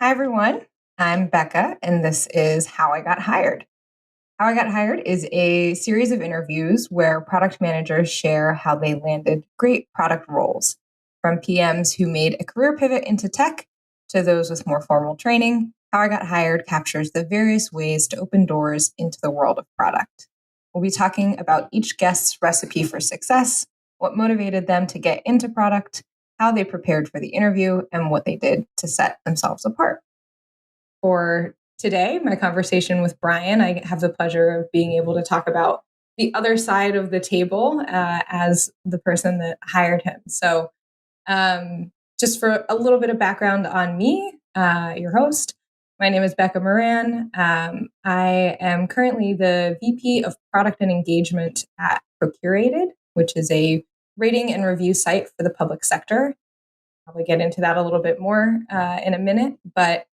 Hi, everyone. I'm Becca, and this is How I Got Hired. How I Got Hired is a series of interviews where product managers share how they landed great product roles, from PMs who made a career pivot into tech to those with more formal training. How I Got Hired captures the various ways to open doors into the world of product. We'll be talking about each guest's recipe for success, what motivated them to get into product, how they prepared for the interview, and what they did to set themselves apart. For today, my conversation with Bryan, I have the pleasure of being able to talk about the other side of the table as the person that hired him. So, just for a little bit of background on me, your host, my name is Becca Moran. I am currently the VP of Product and Engagement at Procurated, which is a rating and review site for the public sector. I'll probably get into that a little bit more in a minute, but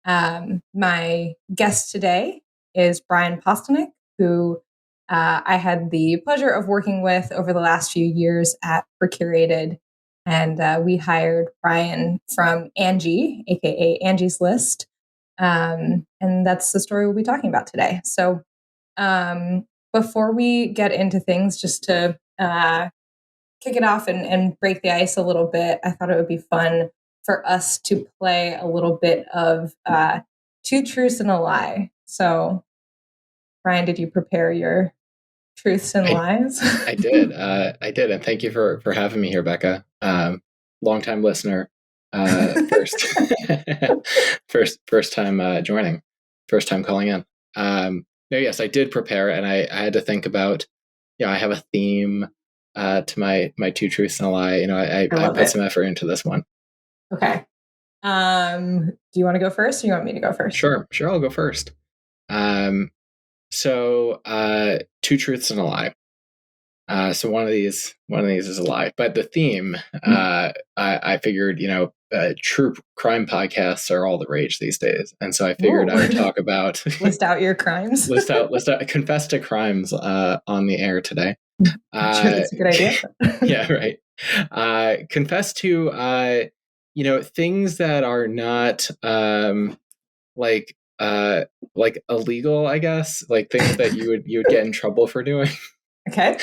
my guest today is Bryan Postelnek, who I had the pleasure of working with over the last few years at Procurated. And we hired Bryan from Angie, aka Angie's List. And that's the story we'll be talking about today. So before we get into things, just to kick it off and break the ice a little bit, I thought it would be fun for us to play a little bit of two truths and a lie. So, Bryan, did you prepare your truths and lies? I did. I did. And thank you for having me here, Becca. Longtime listener. First time joining, first time calling in. No, yes, I did prepare, and I had to think about, I have a theme to my two truths and a lie. I put some effort into this one. Okay. Do you want to go first, or you want me to go first? Sure, I'll go first. So two truths and a lie. So one of these is a lie, but the theme, I figured, true crime podcasts are all the rage these days, and so I figured I would talk about list out your crimes, list out, confess to crimes on the air today. I'm sure that's a good idea. Yeah, right. Confess to things that are not like illegal, I guess, like things that you would get in trouble for doing. Okay.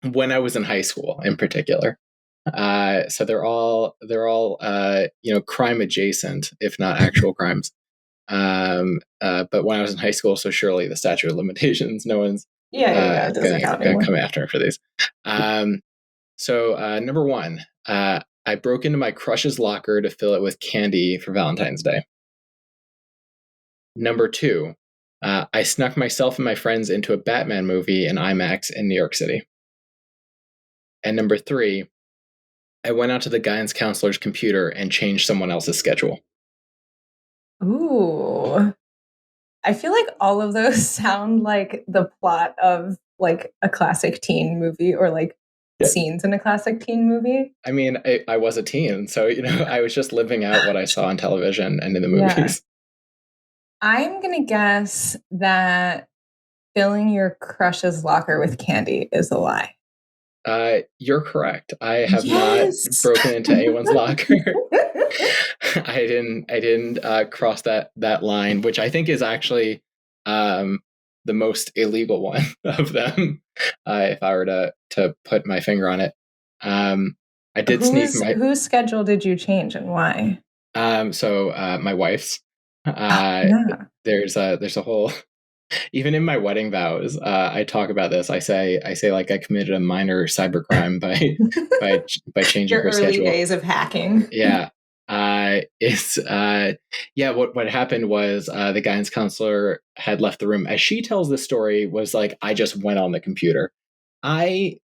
When I was in high school, in particular, so they're all crime adjacent, if not actual crimes. But when I was in high school, so surely the statute of limitations, no one's gonna come after me for these. So number one, I broke into my crush's locker to fill it with candy for Valentine's Day. Number two, I snuck myself and my friends into a Batman movie in IMAX in New York City. And number three, I went out to the guidance counselor's computer and changed someone else's schedule. Ooh. I feel like all of those sound like the plot of like a classic teen movie, or like scenes in a classic teen movie. I mean, I was a teen, so I was just living out what I saw on television and in the movies. Yeah. I'm gonna guess that filling your crush's locker with candy is a lie. You're correct. I have not broken into anyone's locker. I didn't cross that line, which I think is actually the most illegal one of them. If I were to put my finger on it, I did sneak my. Whose schedule did you change and why? So my wife's. There's a whole. Even in my wedding vows, I talk about this. I say like I committed a minor cybercrime by changing her schedule. Early days of hacking. Yeah. What happened was the guidance counselor had left the room. As she tells the story, was like, I just went on the computer. He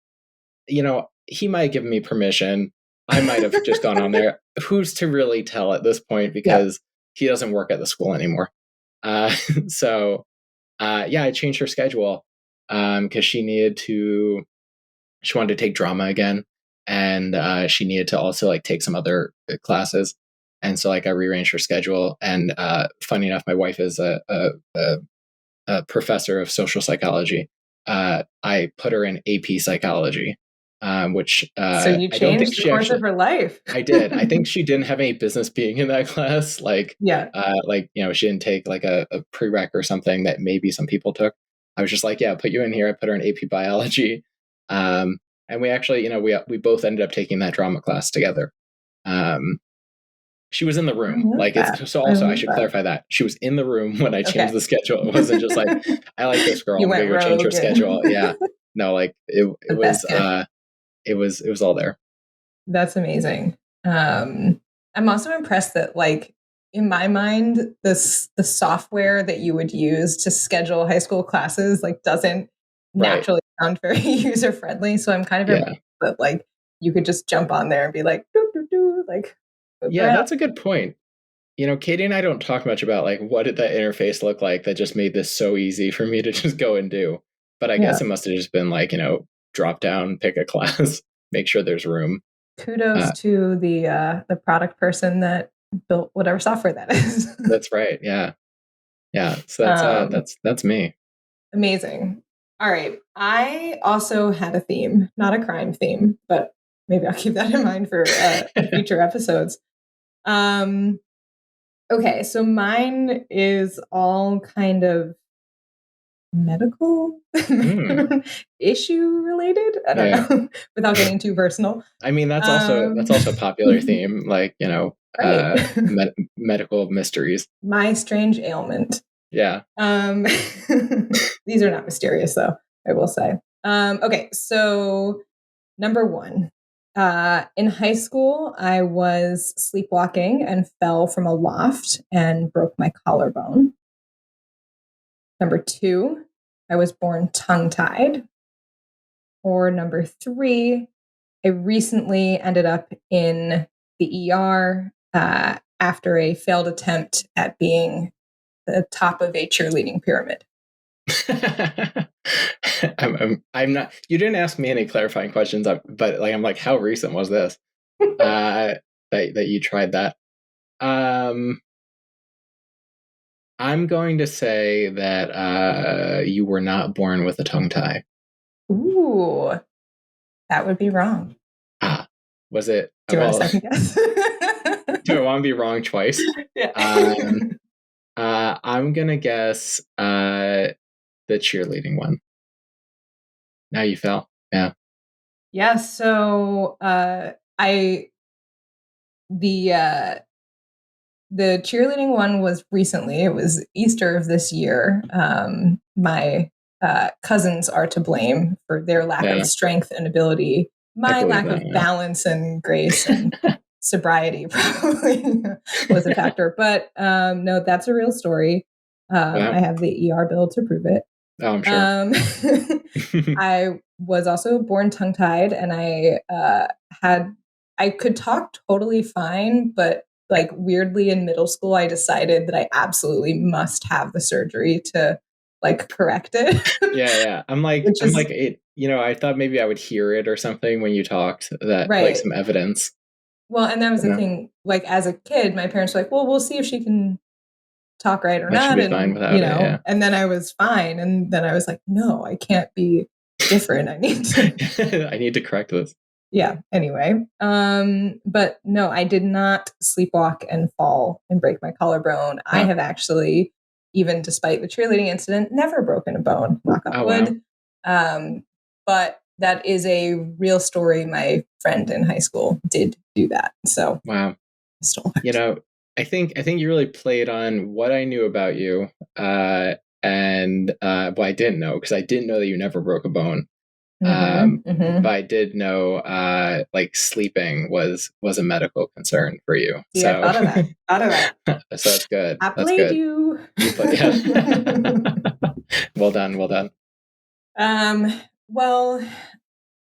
might have given me permission. I might have just gone on there. Who's to really tell at this point, because he doesn't work at the school anymore. I changed her schedule because she wanted to take drama again, and she needed to also like take some other classes, and so like I rearranged her schedule. And funny enough, my wife is a professor of social psychology. I put her in AP psychology which so you changed I don't think the course of her life. I did. I think she didn't have any business being in that class. Like, she didn't take like a prereq or something that maybe some people took. I was just like, yeah, put you in here. I put her in AP biology. And we actually, we both ended up taking that drama class together. She was in the room. Like, it's so also I should clarify that she was in the room when I changed the schedule. It wasn't just like, I like this girl. I'm gonna go change her schedule. Yeah. No, like it was it was all there. That's amazing. I'm also impressed that, like, in my mind, the software that you would use to schedule high school classes like doesn't naturally sound very user friendly. So I'm kind of impressed that like you could just jump on there and be like, doo, doo, doo, like. Yeah, that's a good point. Katie and I don't talk much about like what did that interface look like that just made this so easy for me to just go and do. But I guess it must have just been like, drop down, pick a class, make sure there's room. Kudos to the product person that built whatever software that is. That's right. Yeah. Yeah. So that's me. Amazing. All right. I also had a theme, not a crime theme, but maybe I'll keep that in mind for future episodes. Okay, so mine is all kind of medical issue related. I don't know, without getting too personal. I mean, that's also a popular theme, like, medical mysteries. My strange ailment. Yeah. These are not mysterious, though, I will say. Okay, so number one. In high school, I was sleepwalking and fell from a loft and broke my collarbone. Number two, I was born tongue-tied. Or number three, I recently ended up in the ER after a failed attempt at being the top of a cheerleading pyramid. I'm not. You didn't ask me any clarifying questions, but like I'm like, how recent was this? that you tried that? I'm going to say that you were not born with a tongue tie. Ooh, that would be wrong. Was it? Do you want a second guess? Do I want to be wrong twice? Yeah. I'm gonna guess the cheerleading one. Now you fell. Yeah. Yeah. So the cheerleading one was recently. It was Easter of this year. My cousins are to blame for their lack of strength and ability. My lack of balance and grace and sobriety probably was a factor. But no, that's a real story. I have the ER bill to prove it. Oh, I'm sure. I was also born tongue-tied, and I could talk totally fine, but like weirdly in middle school, I decided that I absolutely must have the surgery to like correct it. Yeah. I'm like, I thought maybe I would hear it or something when you talked, that like some evidence. Well, and that was the thing. Like as a kid, my parents were like, "Well, we'll see if she can talk right or not," and fine without it, and then I was fine, and then I was like, "No, I can't be different. I need to. I need to correct this." Yeah. Anyway, but no, I did not sleepwalk and fall and break my collarbone. I have actually, even despite the cheerleading incident, never broken a bone. Knock on wood. Wow. But that is a real story. My friend in high school did do that. So wow. I think you really played on what I knew about you, and what I didn't know, because I didn't know that you never broke a bone. But I did know like sleeping was a medical concern for you. Yeah, so. Thought of that. So that's good. I played you. Well done. Well,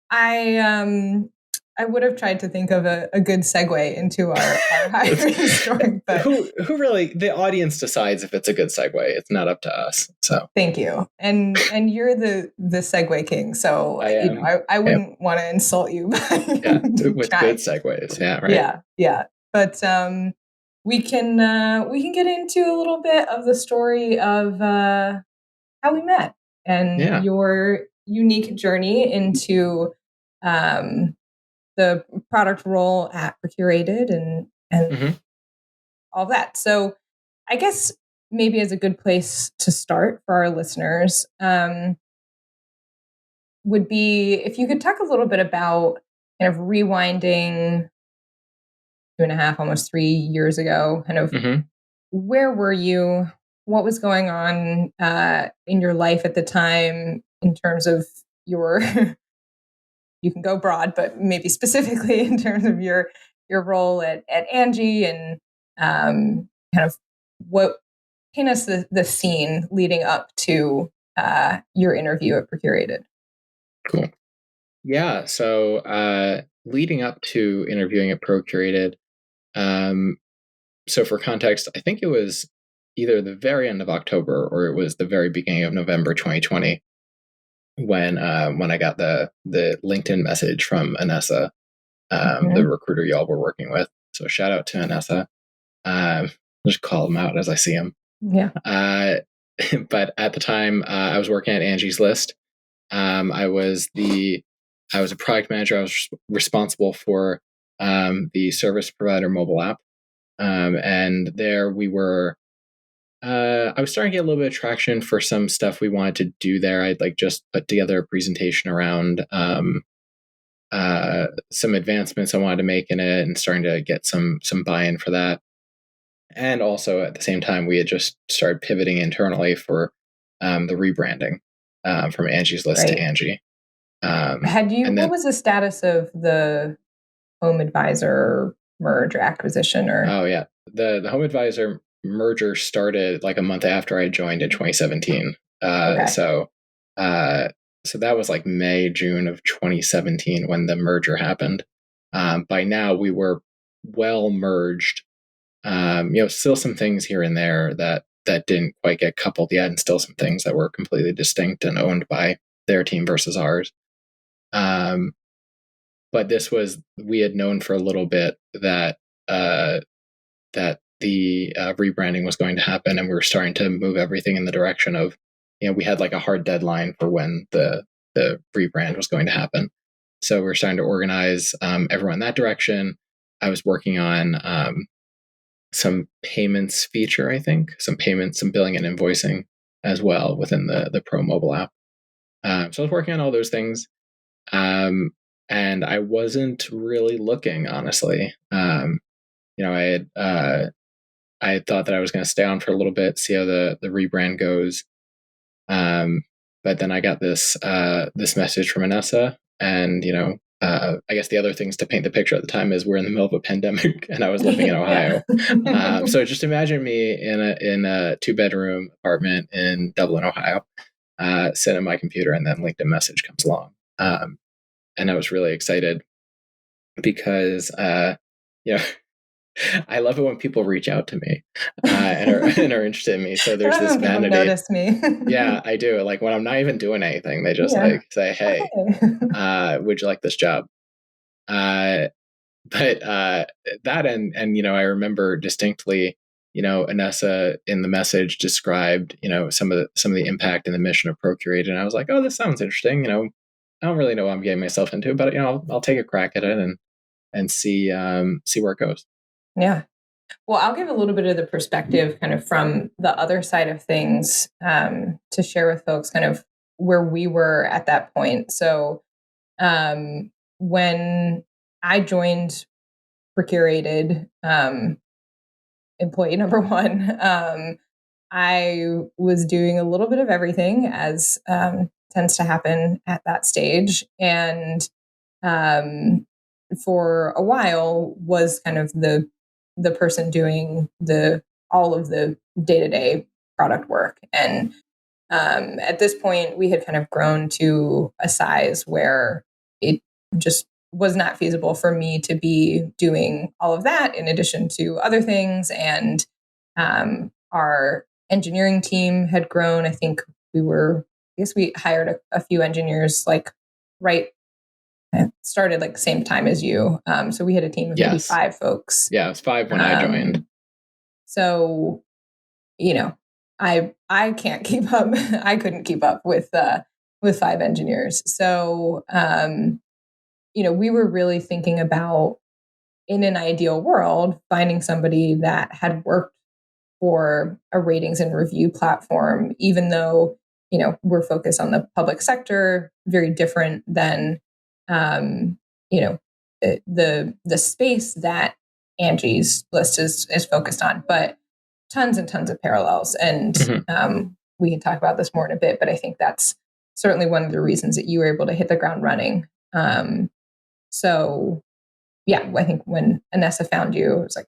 I would have tried to think of a good segue into our hiring story, but who really, the audience decides if it's a good segue. It's not up to us. So thank you, and you're the segue king. So I wouldn't want to insult you by with good segues. Yeah, right. Yeah. But we can get into a little bit of the story of how we met and your unique journey into the product role at Procurated and all that. So I guess maybe as a good place to start for our listeners would be if you could talk a little bit about kind of rewinding 2.5, almost 3 years ago, kind of where were you? What was going on in your life at the time in terms of your, you can go broad, but maybe specifically in terms of your role at Angie and kind of what, paint us the scene leading up to your interview at Procurated. Cool. Yeah. So leading up to interviewing at Procurated, so for context, I think it was either the very end of October or it was the very beginning of November 2020 when I got the LinkedIn message from Anessa, the recruiter y'all were working with. So shout out to Anessa. Just call him out as I see him. Yeah. But at the time, I was working at Angie's List. I was a product manager. I was responsible for the service provider mobile app. And there we were, I was starting to get a little bit of traction for some stuff we wanted to do there. I'd just put together a presentation around some advancements I wanted to make in it and starting to get some buy-in for that. And also at the same time, we had just started pivoting internally for the rebranding from Angie's List to Angie. What was the status of the Home Advisor merge or acquisition? Oh yeah, the Home Advisor merger started a month after I joined in 2017. So that was May, June of 2017 when the merger happened. By now we were well merged. Still some things here and there that didn't quite get coupled yet, and still some things that were completely distinct and owned by their team versus ours. But we had known for a little bit that the rebranding was going to happen, and we were starting to move everything in the direction of, we had a hard deadline for when the rebrand was going to happen. So we were starting to organize everyone in that direction. I was working on some payments feature, I think, some billing and invoicing as well within the Pro mobile app. So I was working on all those things. And I wasn't really looking, honestly. I had thought that I was going to stay on for a little bit, see how the rebrand goes. But then I got this message from Anessa, and I guess the other things to paint the picture at the time is we're in the middle of a pandemic, and I was living in Ohio. So just imagine me in a 2-bedroom apartment in Dublin, Ohio, sitting at my computer, and then LinkedIn message comes along. And I was really excited because, I love it when people reach out to me and are interested in me. So there's this vanity. Notice me. Yeah, I do. When I'm not even doing anything, they just say, "Hey, would you like this job?" But that and I remember distinctly, Anessa in the message described, some of the impact and the mission of Procurated, and I was like, "Oh, this sounds interesting." I don't really know what I'm getting myself into, but I'll take a crack at it and see where it goes. Yeah. Well, I'll give a little bit of the perspective kind of from the other side of things to share with folks kind of where we were at that point. So when I joined Procurated, employee number one, I was doing a little bit of everything, as tends to happen at that stage. And for a while was kind of the person doing all of the day-to-day product work. And at this point, we had kind of grown to a size where it just was not feasible for me to be doing all of that in addition to other things. And our engineering team had grown. I think we hired a few engineers started the same time as you. So we had a team of maybe 5 folks. Yeah, it was 5 when I joined. So, I can't keep up. I couldn't keep up with 5 engineers. So we were really thinking about, in an ideal world, finding somebody that had worked for a ratings and review platform, even though, we're focused on the public sector, very different than, the space that Angie's List is focused on, but tons and tons of parallels. And we can talk about this more in a bit, but I think that's certainly one of the reasons that you were able to hit the ground running. So yeah, I think when Anessa found you, it was like,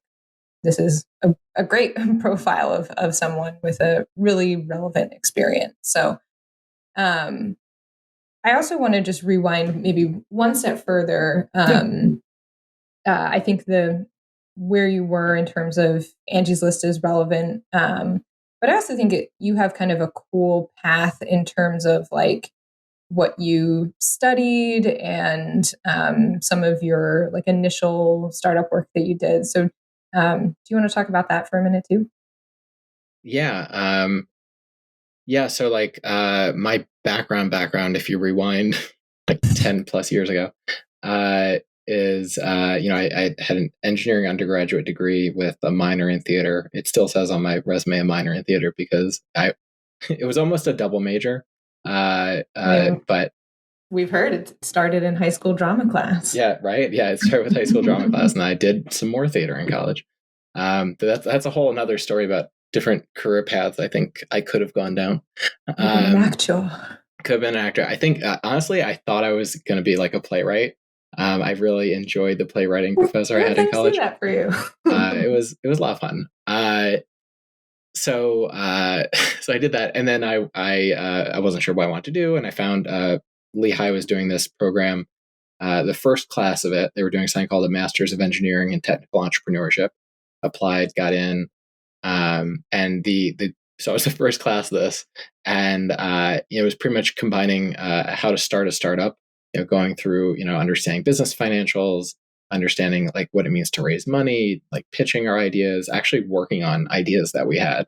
this is a great profile of someone with a really relevant experience. So I also want to just rewind maybe one step further. I think where you were in terms of Angie's List is relevant. But I also think you have kind of a cool path in terms of like what you studied and some of your like initial startup work that you did. So do you want to talk about that for a minute too? Yeah. So like my background, if you rewind like 10 plus years ago, is I had an engineering undergraduate degree with a minor in theater. It still says on my resume a minor in theater because it was almost a double major. But we've heard it started in high school drama class. Yeah, right. Yeah, it started with high school drama class, and I did some more theater in college. But that's a whole another story about different career paths I think I could have gone down. An actor. Could have been an actor. I think honestly, I thought I was going to be like a playwright. I really enjoyed the playwriting professor I had in college. That for you. It was a lot of fun. So I did that, and then I wasn't sure what I wanted to do, and I found Lehigh was doing this program. The first class of it, they were doing something called a Masters of Engineering and Technical Entrepreneurship. Applied, got in, and so it was the first class of this, and it was pretty much combining how to start a startup, going through understanding business financials, understanding like what it means to raise money, like pitching our ideas, actually working on ideas that we had,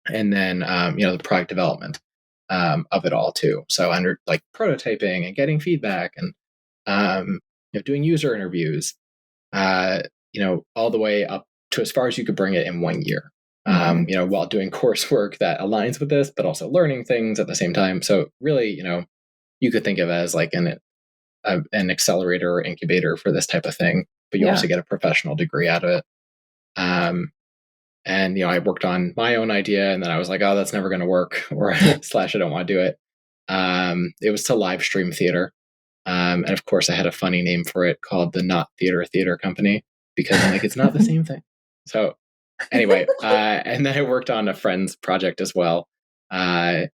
and then the product development of it all too. So under like prototyping and getting feedback and doing user interviews, all the way up to as far as you could bring it in 1 year, while doing coursework that aligns with this, but also learning things at the same time. So really, you could think of it as like an accelerator or incubator for this type of thing, but you also get a professional degree out of it. And, I worked on my own idea, and then I was like, oh, that's never going to work, or / I don't want to do it. It was to live stream theater. And of course, I had a funny name for it called the Not Theater Company, because I'm like, it's not the same thing. So anyway, and then I worked on a friend's project as well. So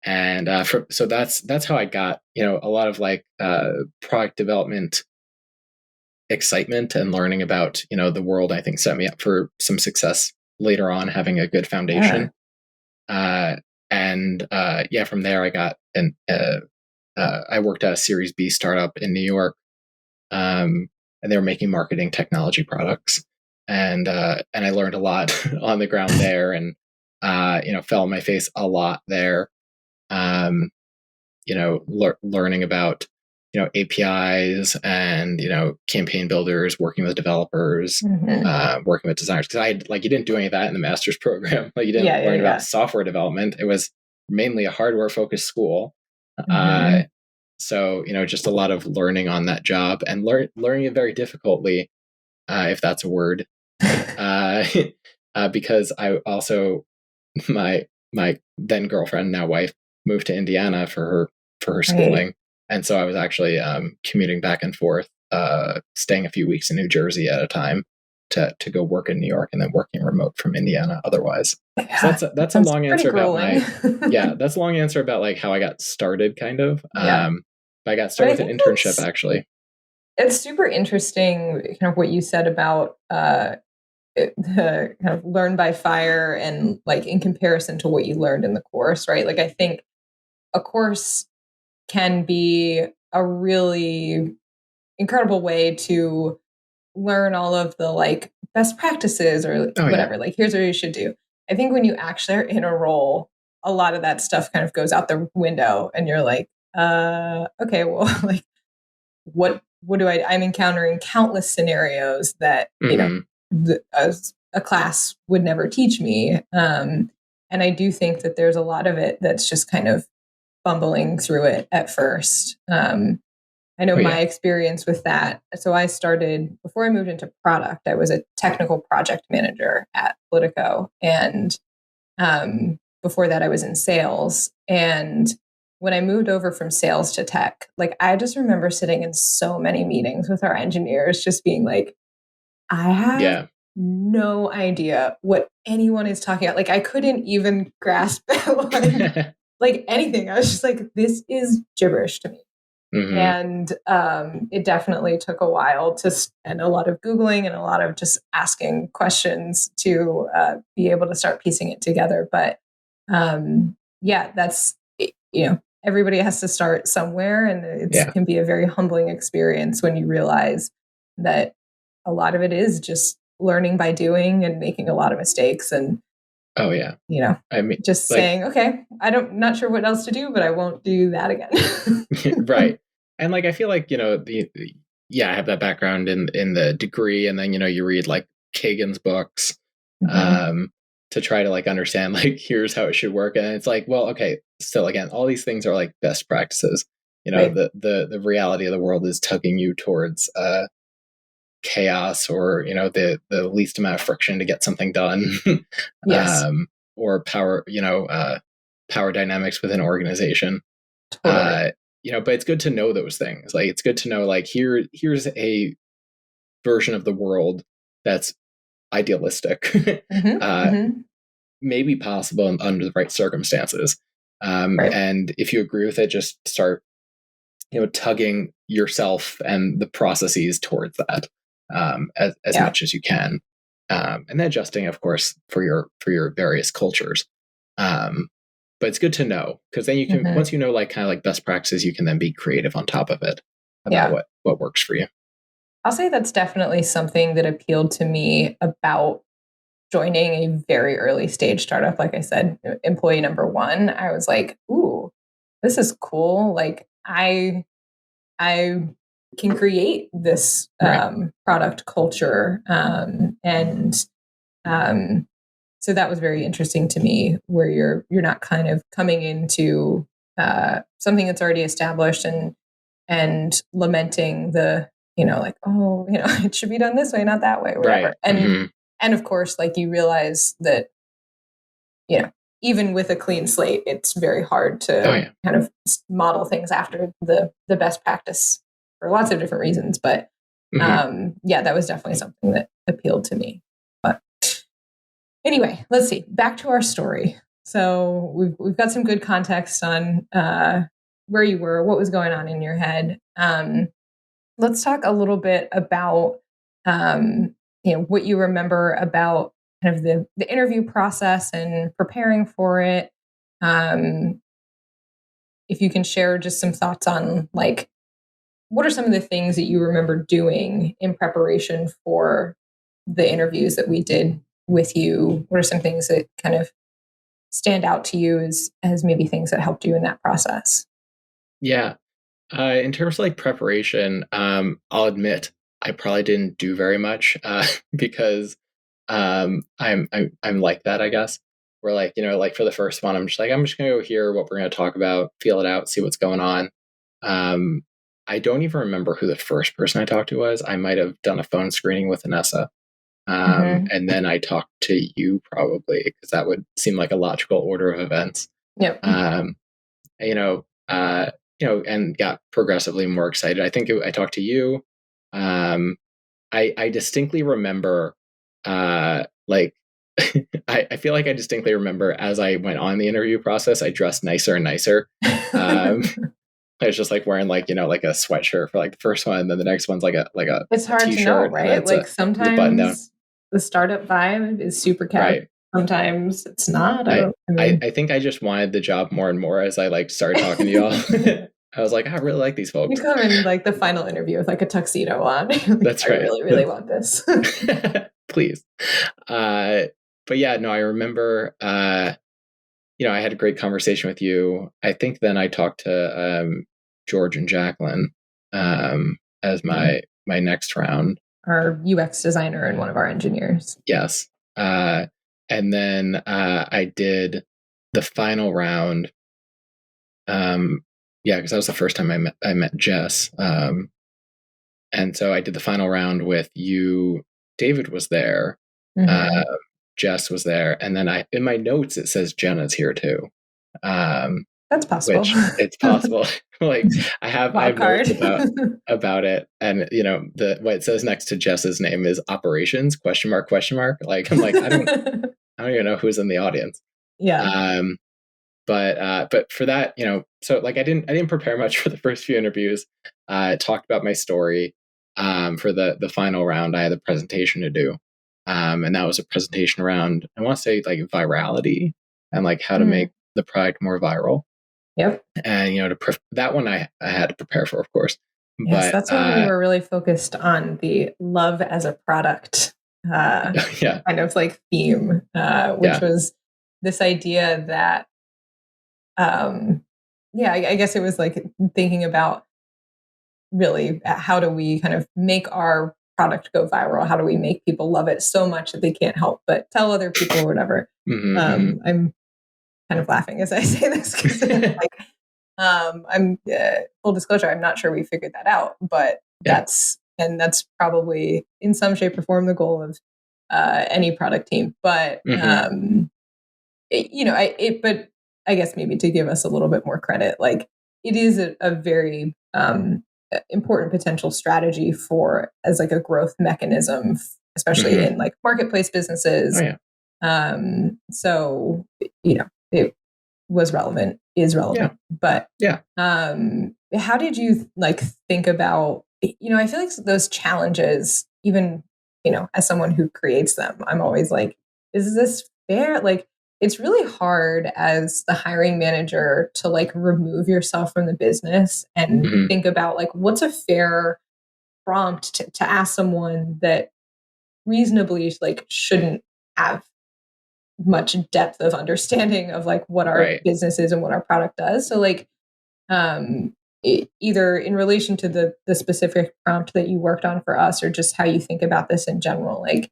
that's how I got, a lot of like product development excitement and learning about, the world. I think set me up for some success later on, having a good foundation. From there I got I worked at a Series B startup in New York, and they were making marketing technology products, and I learned a lot on the ground there, and fell on my face a lot there. Learning about APIs and campaign builders, working with developers, working with designers, because you didn't do any of that in the master's program. Like you didn't learn about software development. It was mainly a hardware focused school. So just a lot of learning on that job, and learning it very difficultly, if that's a word, because I also my then girlfriend, now wife, moved to Indiana for her schooling. And so I was actually commuting back and forth, staying a few weeks in New Jersey at a time to go work in New York, and then working remote from Indiana otherwise. So that's a long answer about that's a long answer about like how I got started, kind of. I got started with an internship, actually. It's super interesting, kind of what you said about the kind of learn by fire, and like in comparison to what you learned in the course, right? Like I think a course can be a really incredible way to learn all of the like best practices or whatever. Like, here's what you should do. I think when you actually are in a role, a lot of that stuff kind of goes out the window, and you're like, okay, well, like, what I'm encountering countless scenarios that, a class would never teach me. And I do think that there's a lot of it that's just kind of fumbling through it at first. I know my experience with that. So I started, before I moved into product, I was a technical project manager at Politico. And before that, I was in sales. And when I moved over from sales to tech, like I just remember sitting in so many meetings with our engineers, just being like, I have no idea what anyone is talking about. Like I couldn't even grasp like anything. I was just like, this is gibberish to me. And it definitely took a while and a lot of Googling and a lot of just asking questions to be able to start piecing it together. But that's, everybody has to start somewhere. And it can be a very humbling experience when you realize that a lot of it is just learning by doing and making a lot of mistakes. And I mean, just saying, okay, not sure what else to do, but I won't do that again. Right. And like, I feel like, I have that background in the degree, and then, you read like Kagan's books, to try to like understand, like, here's how it should work. And it's like, well, okay, still again, all these things are like best practices, right. The reality of the world is tugging you towards, chaos, or the least amount of friction to get something done. Yes. Or power dynamics within an organization. Totally. But it's good to know those things. Like it's good to know, like, here's a version of the world that's idealistic, maybe possible under the right circumstances. Right. And if you agree with it, just start tugging yourself and the processes towards that, as much as you can, and then adjusting, of course, for your various cultures. But it's good to know, because then you can, once you know, like, kind of like best practices, you can then be creative on top of it about what works for you. I'll say that's definitely something that appealed to me about joining a very early stage startup. Like I said, employee number one, I was like, ooh, this is cool. Like I can create this product culture. So that was very interesting to me, where you're not kind of coming into something that's already established and lamenting the, like, oh, it should be done this way, not that way, whatever. Right. And of course, like, you realize that, even with a clean slate, it's very hard to kind of model things after the best practice for lots of different reasons. But that was definitely something that appealed to me. But anyway, let's see. Back to our story. So we've got some good context on where you were, what was going on in your head. Let's talk a little bit about what you remember about kind of the interview process and preparing for it. If you can share just some thoughts on, like, what are some of the things that you remember doing in preparation for the interviews that we did with you? What are some things that kind of stand out to you as maybe things that helped you in that process? Yeah. In terms of like preparation, I'll admit I probably didn't do very much, because I'm like that, I guess. Where, like, like for the first one, I'm just going to go hear what we're going to talk about, feel it out, see what's going on. I don't even remember who the first person I talked to was. I might have done a phone screening with Anessa. And then I talked to you, probably, because that would seem like a logical order of events. Yep. And got progressively more excited. I think I talked to you. I distinctly remember, like, I feel like I distinctly remember, as I went on the interview process, I dressed nicer and nicer. I was just like wearing, like, like a sweatshirt for like the first one, and then the next one's like a it's hard t-shirt, to know, right? Like sometimes the startup vibe is super casual. Right. Sometimes it's not. I think I just wanted the job more and more as I like started talking to y'all. I was like, I really like these folks. You come in like the final interview with like a tuxedo on. Like, that's right. I really, really want this. Please. But yeah, no, I remember, I had a great conversation with you. I think then I talked to George and Jacqueline. as my next round. Our UX designer and one of our engineers. Yes. And then I did the final round. Because that was the first time I met Jess. And so I did the final round with you. David was there. Jess was there. And then in my notes, it says Jenna's here too. That's possible. Which it's possible. Like I have notes about it. And what it says next to Jess's name is operations ? Like, I'm like, I don't even know who's in the audience. Yeah. But for that, so like I didn't prepare much for the first few interviews. I talked about my story. For the final round, I had a presentation to do. And that was a presentation around, I want to say, like virality and like how to make the product more viral. Yep. And that one I had to prepare for, of course. Yes, but that's when we were really focused on the love as a product kind of like theme, which was this idea that I guess it was like thinking about really how do we kind of make our product go viral? How do we make people love it so much that they can't help but tell other people or whatever? I'm kind of laughing as I say this because I'm full disclosure, I'm not sure we figured that out, but that's probably in some shape or form the goal of any product team. But but I guess maybe to give us a little bit more credit, like it is a very important potential strategy as like a growth mechanism, especially in like marketplace businesses. So it was relevant, is relevant. But how did you like think about, I feel like those challenges, even, as someone who creates them, I'm always like, is this fair? Like, it's really hard as the hiring manager to like remove yourself from the business and think about like, what's a fair prompt to ask someone that reasonably like shouldn't have much depth of understanding of like what our business is and what our product does. So like, either in relation to the specific prompt that you worked on for us, or just how you think about this in general, like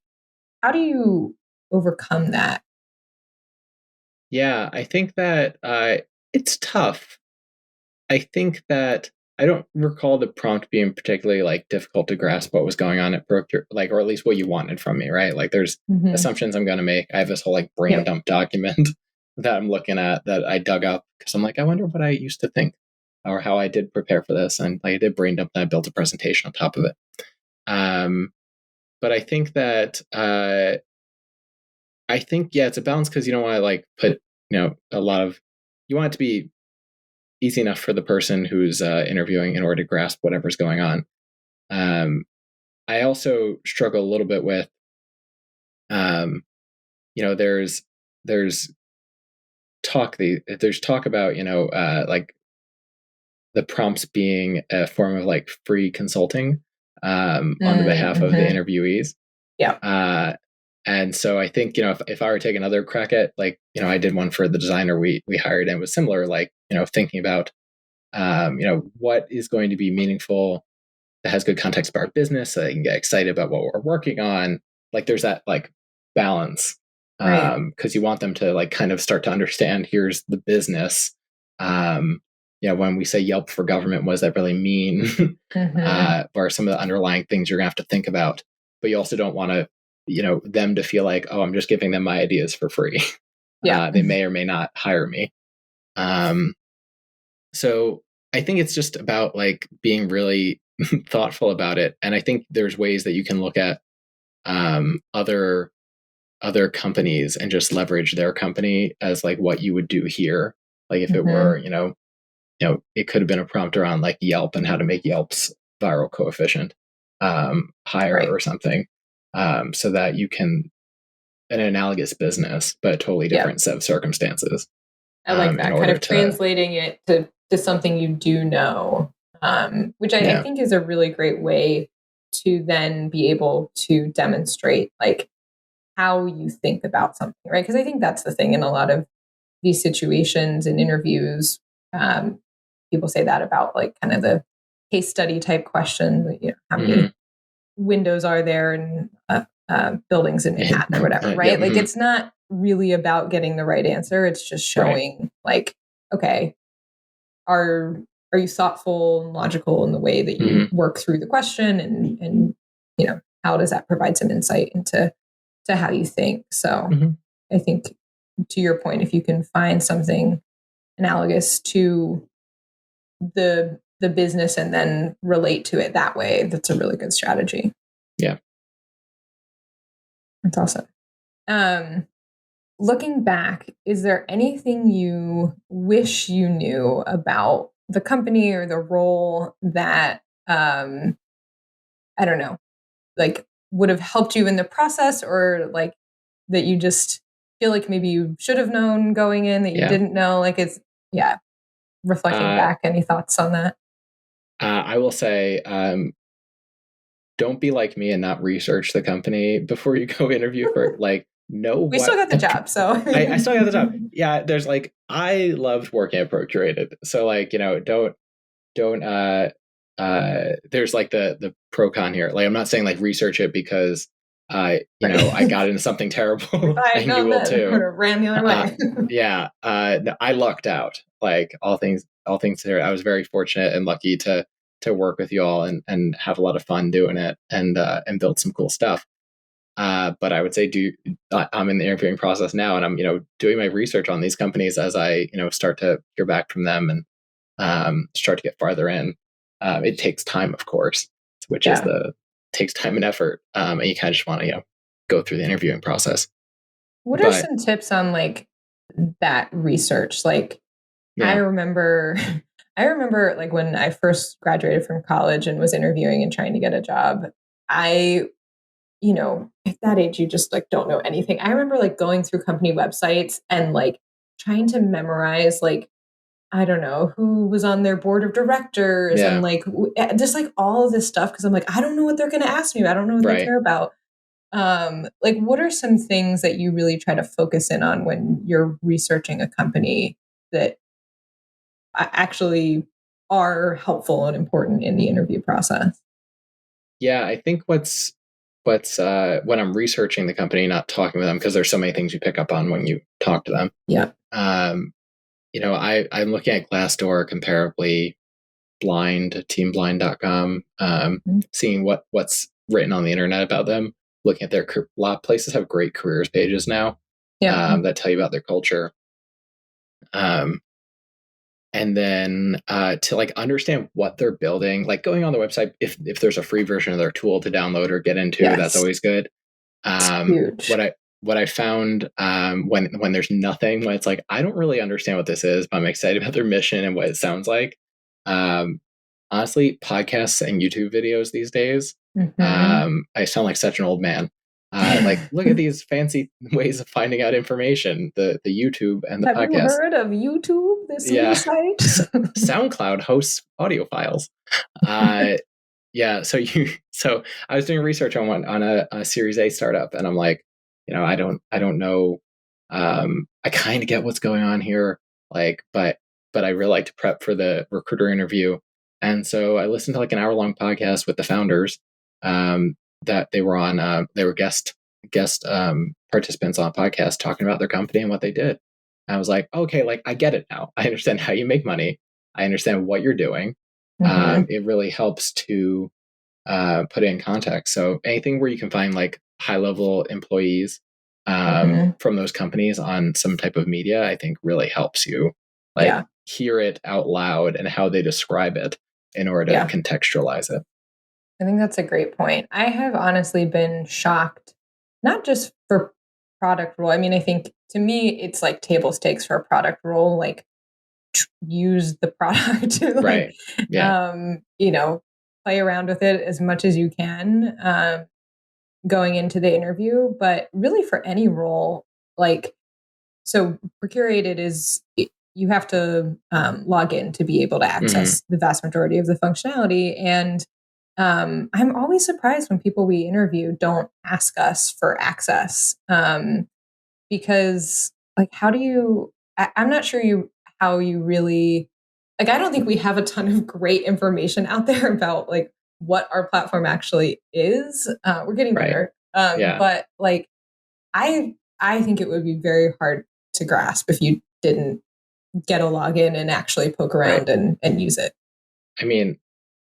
how do you overcome that? Yeah, I think that it's tough. I think that I don't recall the prompt being particularly like difficult to grasp what was going on at Procurated, like, or at least what you wanted from me, right? Like there's assumptions I'm going to make. I have this whole like brain dump document that I'm looking at that I dug up because I'm like, I wonder what I used to think or how I did prepare for this. And like I did brain dump and I built a presentation on top of it. But I think that it's a balance because you don't want to like put, a lot of, you want it to be easy enough for the person who's interviewing in order to grasp whatever's going on. I also struggle a little bit with, there's talk about, like the prompts being a form of like free consulting on the behalf of the interviewees. Yeah. And so I think, if I were to take another crack at like, I did one for the designer we hired, and it was similar, like, thinking about, what is going to be meaningful that has good context about our business so they can get excited about what we're working on. Like there's that like balance because you want them to like kind of start to understand, here's the business. When we say Yelp for government, what does that really mean? What are some of the underlying things you're gonna have to think about? But you also don't want to, them to feel like, oh, I'm just giving them my ideas for free. They may or may not hire me. So I think it's just about like being really thoughtful about it. And I think there's ways that you can look at other companies and just leverage their company as like what you would do here. Like if it were, it could have been a prompt around like Yelp and how to make Yelp's viral coefficient higher or something. So that you can, an analogous business, but a totally different set of circumstances. I like that kind of translating it to something you do know, which I think is a really great way to then be able to demonstrate like how you think about something, right? Because I think that's the thing in a lot of these situations and interviews. People say that about like kind of case study type question, how many windows are there in buildings in Manhattan or whatever, right? Like it's not really about getting the right answer. It's just showing like, okay, are you thoughtful and logical in the way that you work through the question, and how does that provide some insight into how you think? So I think, to your point, if you can find something analogous to the business and then relate to it that way, that's a really good strategy. Yeah. That's awesome. Looking back, is there anything you wish you knew about the company or the role that, I don't know, like would have helped you in the process, or like that you just feel like maybe you should have known going in that you didn't know? Like reflecting back, any thoughts on that? I will say, don't be like me and not research the company before you go interview for we still got the job, so I still got the job. Yeah, there's I loved working at Procurated, so don't there's the pro con here. I'm not saying research it because I got into something terrible and you will too. Ran the other way. No, I lucked out. All things there, I was very fortunate and lucky to work with you all and have a lot of fun doing it and build some cool stuff. But I would say I'm in the interviewing process now, and I'm doing my research on these companies as I start to hear back from them and start to get farther in. It takes time, of course, which takes time and effort, and you kind of just want to go through the interviewing process. What are some tips on that research? I remember when I first graduated from college and was interviewing and trying to get a job, at that age, you just don't know anything. I remember going through company websites and trying to memorize I don't know who was on their board of directors and just all of this stuff, because I'm I don't know what they're going to ask me. I don't know what they care about. What are some things that you really try to focus in on when you're researching a company that actually are helpful and important in the interview process? Yeah, I think what's when I'm researching the company, not talking with them, because there's so many things you pick up on when you talk to them. Yeah. I'm looking at Glassdoor, Comparably, Blind, teamblind.com, seeing what's written on the internet about them, looking at a lot of places have great careers pages now that tell you about their culture. And then to understand what they're building, going on the website, if there's a free version of their tool to download or get into, that's always good. Huge. What I found when there's nothing, when it's I don't really understand what this is, but I'm excited about their mission and what it sounds like. Honestly, podcasts and YouTube videos these days, I sound like such an old man. Look at these fancy ways of finding out information, the YouTube and the podcast. Have you heard of YouTube, this new site? SoundCloud hosts audio files. So I was doing research on a Series A startup, and I'm I don't know. I kind of get what's going on here, but I really like to prep for the recruiter interview. And so I listened to an hour-long podcast with the founders that they were on. They were guest participants on a podcast talking about their company and what they did. And I was okay, I get it now. I understand how you make money. I understand what you're doing. It really helps to put it in context. So anything where you can find high-level employees from those companies on some type of media, I think really helps you hear it out loud and how they describe it in order to contextualize it. I think that's a great point. I have honestly been shocked, not just for product role. I mean, I think to me, it's table stakes for a product role, use the product, play around with it as much as you can going into the interview. But really for any role, so Procurated is, you have to log in to be able to access the vast majority of the functionality. And I'm always surprised when people we interview don't ask us for access because how do you, I'm not sure how you really like, I don't think we have a ton of great information out there about like what our platform actually is. We're getting better. But like, I think it would be very hard to grasp if you didn't get a login and actually poke around and use it. I mean,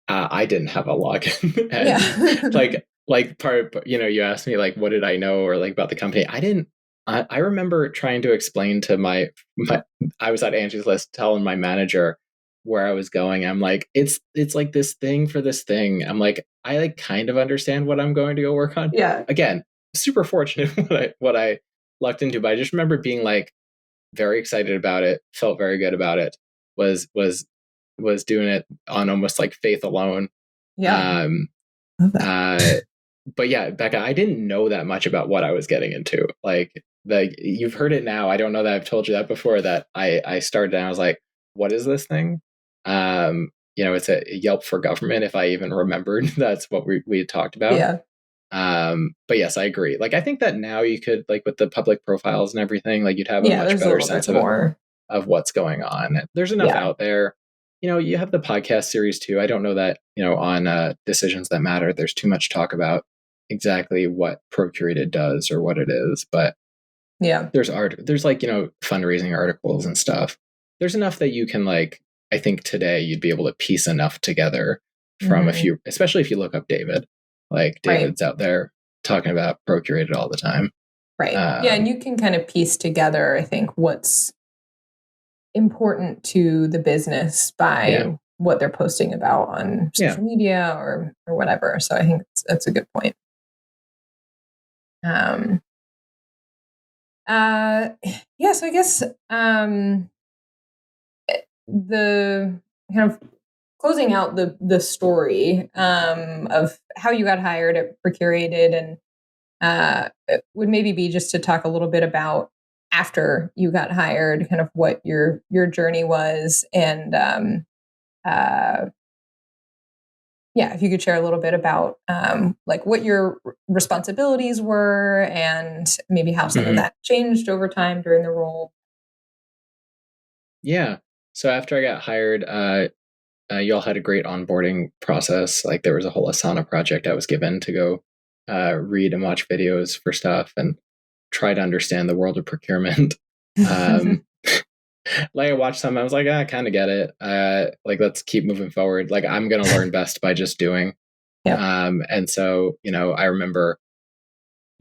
I didn't have a login. And like part of, you asked me like, what did I know or like about the company? I remember trying to explain to my I was at Angie's List telling my manager where I was going. I'm like, it's like this thing for this thing. I'm like, I like kind of understand what I'm going to go work on. Yeah. Again, super fortunate what I lucked into, but I just remember being like very excited about it, felt very good about it, was doing it on almost like faith alone. Yeah. But yeah, Becca, I didn't know that much about what I was getting into. Like you've heard it now. I don't know that I've told you that before, that I started and I was like, what is this thing? It's a Yelp for government, if I even remembered that's what we had talked about. Yeah. But yes, I agree. Like, I think that now you could, like, with the public profiles and everything, like, you'd have a much better sense of what's going on. There's enough out there. You have the podcast series too. I don't know that, on Decisions That Matter, there's too much talk about exactly what Procurated does or what it is. But yeah, there's like, fundraising articles and stuff. There's enough that you can, like, I think today you'd be able to piece enough together from a few, especially if you look up David. Like, David's out there talking about Procurated all the time. Right. Yeah. And you can kind of piece together, I think, what's important to the business by what they're posting about on social media or whatever. So I think that's a good point. So I guess the kind of closing out the story of how you got hired at Procurated, and it would maybe be just to talk a little bit about after you got hired, kind of what your journey was, and if you could share a little bit about like what your responsibilities were and maybe how some of that changed over time during the role. Yeah. So after I got hired, you all had a great onboarding process. Like, there was a whole Asana project I was given to go read and watch videos for stuff and try to understand the world of procurement. Like, I watched some, I was like, I kind of get it. Like, let's keep moving forward. Like, I'm going to learn best by just doing. And so, I remember,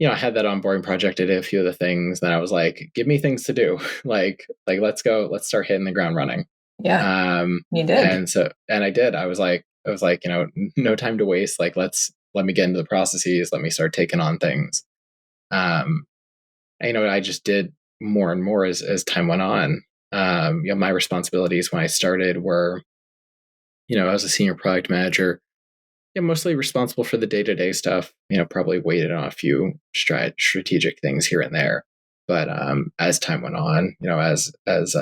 I had that onboarding project. I did a few of the things. Then I was like, give me things to do. like, let's go. Let's start hitting the ground running. Yeah. You did. And I did. I was like, no time to waste. Like, let me get into the processes. Let me start taking on things. I just did more and more as time went on. My responsibilities when I started were, I was a senior product manager, mostly responsible for the day-to-day stuff, probably weighted on a few strategic things here and there. But as time went on, as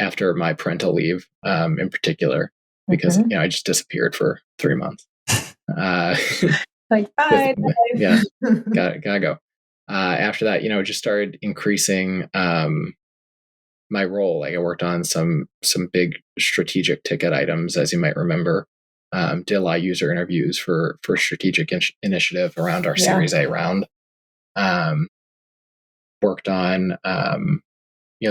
after my parental leave, in particular, because I just disappeared for 3 months. Like, bye. Gotta go. After that, just started increasing my role. Like, I worked on some big strategic ticket items, as you might remember. Did a lot of user interviews for strategic initiative around our Series A round. Worked on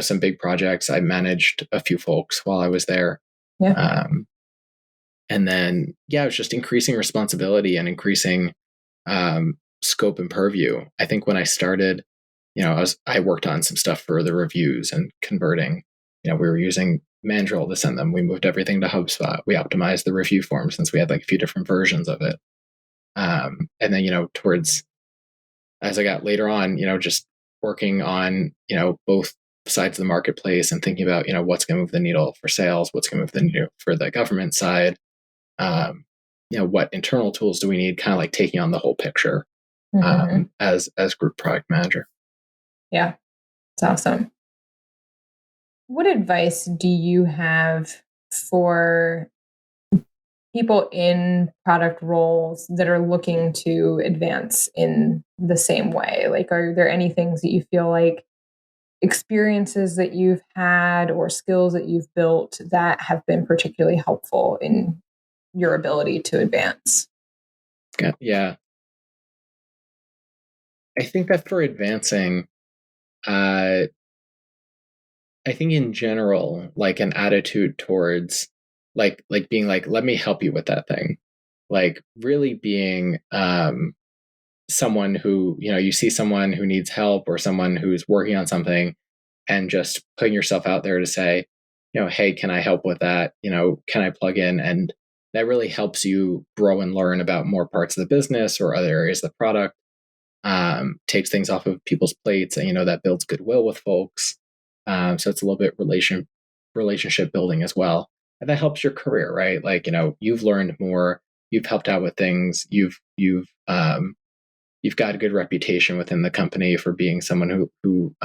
some big projects. I managed a few folks while I was there. And then, it was just increasing responsibility and increasing scope and purview. I think when I started, I worked on some stuff for the reviews and converting. We were using Mandrill to send them. We moved everything to HubSpot. We optimized the review form since we had like a few different versions of it. And then, towards, as I got later on, just working on, both sides of the marketplace and thinking about, what's going to move the needle for sales, what's going to move the needle for the government side. What internal tools do we need? Kind of like taking on the whole picture as group product manager. Yeah, it's awesome. What advice do you have for people in product roles that are looking to advance in the same way? Like, are there any things that you feel like experiences that you've had or skills that you've built that have been particularly helpful in your ability to advance? Yeah. I think that for advancing, I think in general, like an attitude towards like being like, let me help you with that thing. Like really being someone who, you see someone who needs help or someone who's working on something, and just putting yourself out there to say, hey, can I help with that? Can I plug in? And that really helps you grow and learn about more parts of the business or other areas of the product. Takes things off of people's plates, and that builds goodwill with folks. So it's a little bit relationship building as well, and that helps your career, right? Like you've learned more, you've helped out with things, you've got a good reputation within the company for being someone who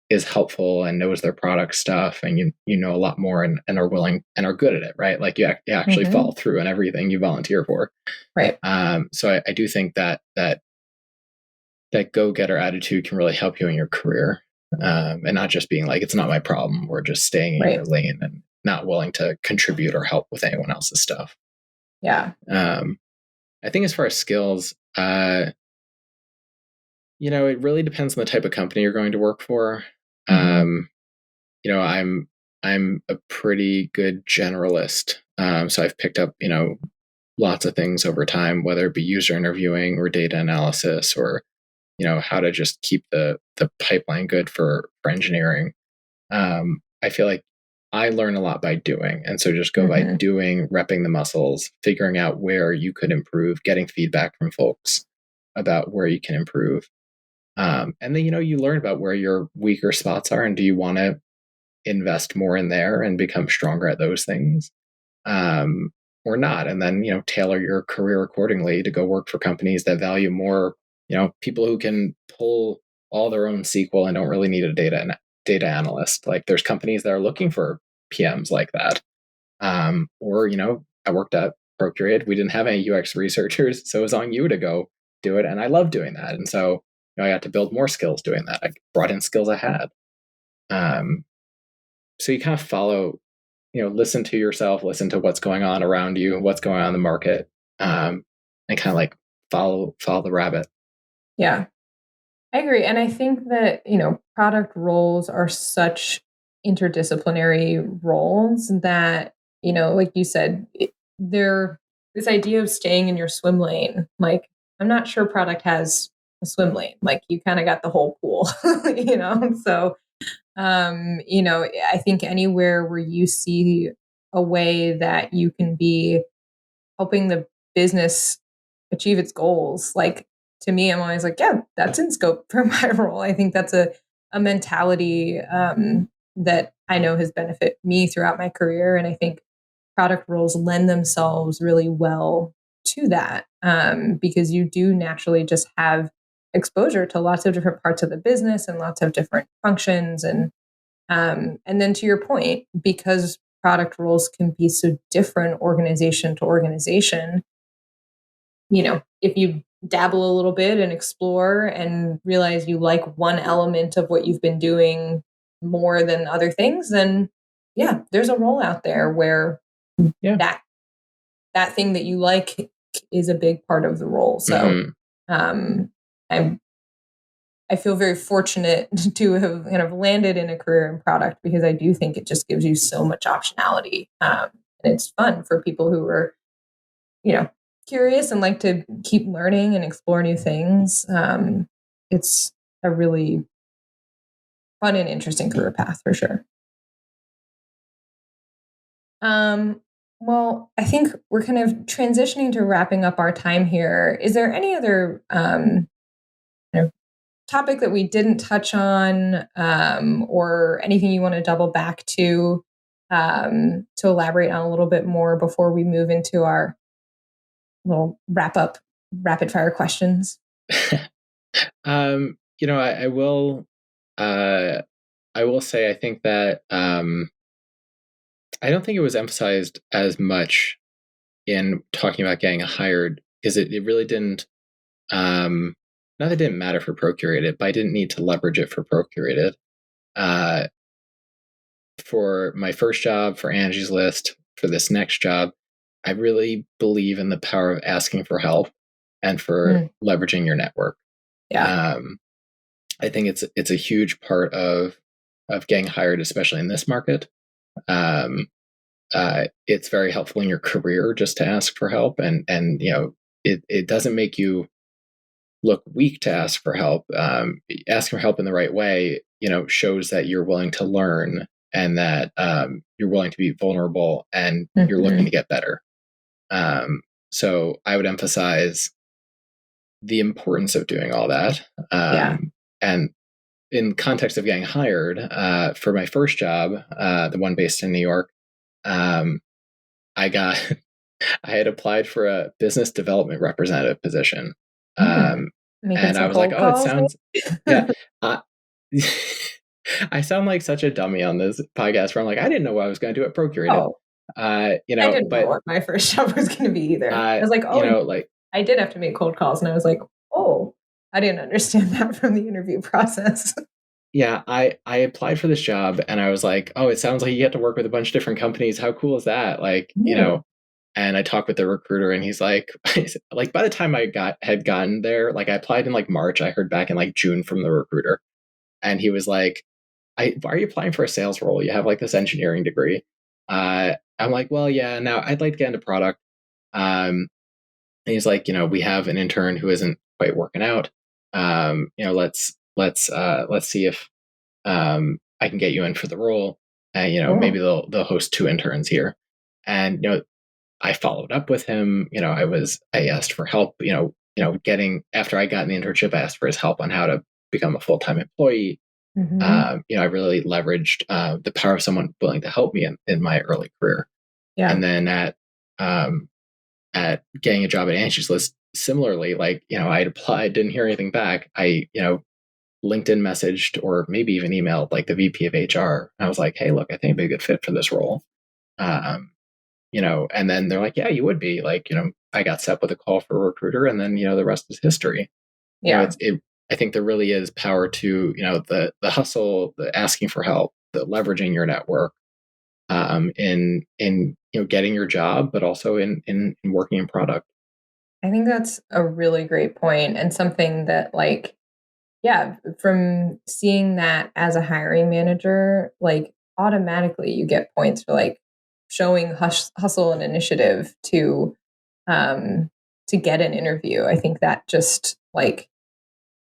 is helpful and knows their product stuff, and you know a lot more and are willing and are good at it, right? Like you actually follow through on everything you volunteer for, right? So I do think that go-getter attitude can really help you in your career, and not just being like, it's not my problem, or just staying in your lane and not willing to contribute or help with anyone else's stuff. Yeah. I think as far as skills, it really depends on the type of company you're going to work for. I'm a pretty good generalist, so I've picked up lots of things over time, whether it be user interviewing or data analysis, or how to just keep the pipeline good for engineering. I feel like I learn a lot by doing, and so just go by doing, repping the muscles, figuring out where you could improve, getting feedback from folks about where you can improve. And then you learn about where your weaker spots are, and do you want to invest more in there and become stronger at those things, or not? And then tailor your career accordingly to go work for companies that value more people who can pull all their own SQL and don't really need a data analyst. Like there's companies that are looking for PMs like that. Or I worked at Procurated. We didn't have any UX researchers, so it was on you to go do it, and I love doing that. And so I got to build more skills doing that. I brought in skills I had. So you kind of follow, listen to yourself, listen to what's going on around you, what's going on in the market, and kind of like follow the rabbit. Yeah, I agree. And I think that, product roles are such interdisciplinary roles that, like you said, they're this idea of staying in your swim lane. Like, I'm not sure product has a swim lane. Like, you kind of got the whole pool, So, I think anywhere where you see a way that you can be helping the business achieve its goals, like, to me, I'm always like, yeah, that's in scope for my role. I think that's a mentality that I know has benefited me throughout my career. And I think product roles lend themselves really well to that, because you do naturally just have exposure to lots of different parts of the business and lots of different functions. And then to your point, because product roles can be so different organization to organization, if you dabble a little bit and explore and realize you like one element of what you've been doing more than other things, then yeah, there's a role out there where that thing that you like is a big part of the role. So I feel very fortunate to have kind of landed in a career in product, because I do think it just gives you so much optionality. And it's fun for people who are, curious and like to keep learning and explore new things. It's a really fun and interesting career path for sure. Well, I think we're kind of transitioning to wrapping up our time here. Is there any other topic that we didn't touch on, or anything you want to double back to elaborate on a little bit more before we move into our little wrap up rapid fire questions? I will say, I think that I don't think it was emphasized as much in talking about getting hired, because it really didn't, not that it didn't matter for Procurated, but I didn't need to leverage it for Procurated. for my first job, for Angie's List, for this next job, I really believe in the power of asking for help and for leveraging your network. Yeah. I think it's a huge part of getting hired, especially in this market. It's very helpful in your career just to ask for help, and it doesn't make you look weak to ask for help. Asking for help in the right way, shows that you're willing to learn and that you're willing to be vulnerable and you're looking to get better. So I would emphasize the importance of doing all that. And in context of getting hired, for my first job, the one based in New York, I had applied for a business development representative position. And I was like, oh, it sounds, yeah. I sound like such a dummy on this podcast where I'm like, I didn't know what I was going to do at Procurated. I didn't know what my first job was going to be either. I was like, I did have to make cold calls, and I was like, oh, I didn't understand that from the interview process. Yeah, I applied for this job, and I was like, oh, it sounds like you get to work with a bunch of different companies. How cool is that? And I talked with the recruiter, and he's like, by the time I had gotten there, I applied in March, I heard back in June from the recruiter, and he was like, why are you applying for a sales role? You have this engineering degree. I'm like, well, yeah, now I'd like to get into product. And he's like, we have an intern who isn't quite working out. Let's see if I can get you in for the role. Maybe they'll host 2 interns here. And I followed up with him. I asked for help. After I got in the internship, I asked for his help on how to become a full-time employee. I really leveraged the power of someone willing to help me in my early career. Yeah. And then at getting a job at Angie's List, similarly, I'd applied, didn't hear anything back. I LinkedIn messaged or maybe even emailed the VP of HR. I was like, hey, look, I think I'd be a good fit for this role. And then they're like, yeah, you would be. I got set with a call for a recruiter, and then the rest is history. Yeah. I think there really is power to the hustle, the asking for help, the leveraging your network, in getting your job, but also in working in product. I think that's a really great point, and something that from seeing that as a hiring manager, automatically you get points for showing hustle and initiative to get an interview. I think that just I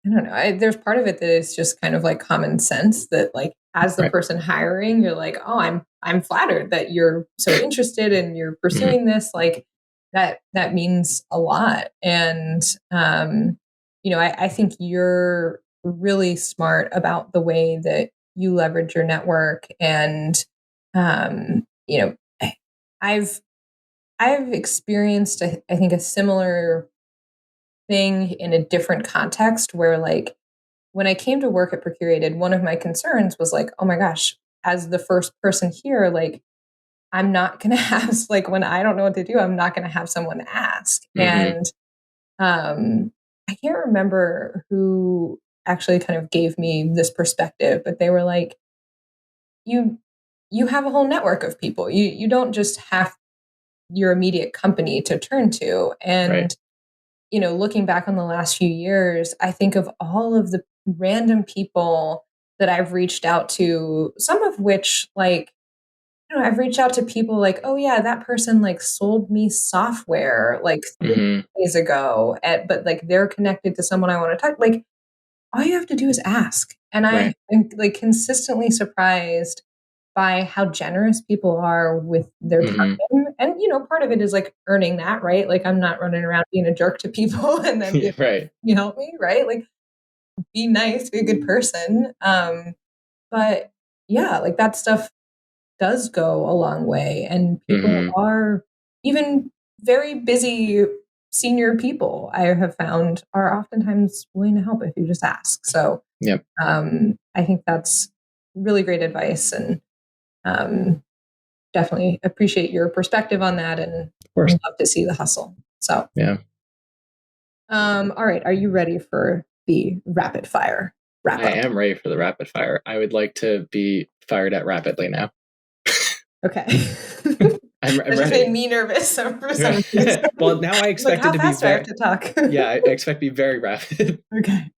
don't know. There's part of it that is just kind of common sense that as the person hiring, you're like, oh, I'm flattered that you're so interested and you're pursuing this. That means a lot. And I think you're really smart about the way that you leverage your network. And I've experienced I think a similar thing in a different context where when I came to work at Procurated, one of my concerns was oh my gosh, as the first person here, I'm not going to have when I don't know what to do, I'm not going to have someone ask. And I can't remember who actually kind of gave me this perspective, but they were like, you have a whole network of people. You don't just have your immediate company to turn to. And looking back on the last few years, I think of all of the random people that I've reached out to, some of which I've reached out to people oh yeah, that person sold me software 3 days ago, but they're connected to someone I want to talk. All you have to do is ask. And I am consistently surprised by how generous people are with their time. And, part of it is earning that, right? I'm not running around being a jerk to people and then you help me, right? Be nice, be a good person. But yeah, that stuff does go a long way. And people are, even very busy senior people, I have found, are oftentimes willing to help if you just ask. So I think that's really great advice, and definitely appreciate your perspective on that, and love to see the hustle. So all right, are you ready for the rapid fire? wrap up. I am ready for the rapid fire. I would like to be fired at rapidly now. Okay. I'm that just ready. made me nervous. Well, now I expect it to be very. I have to talk. Yeah, I expect to be very rapid. Okay.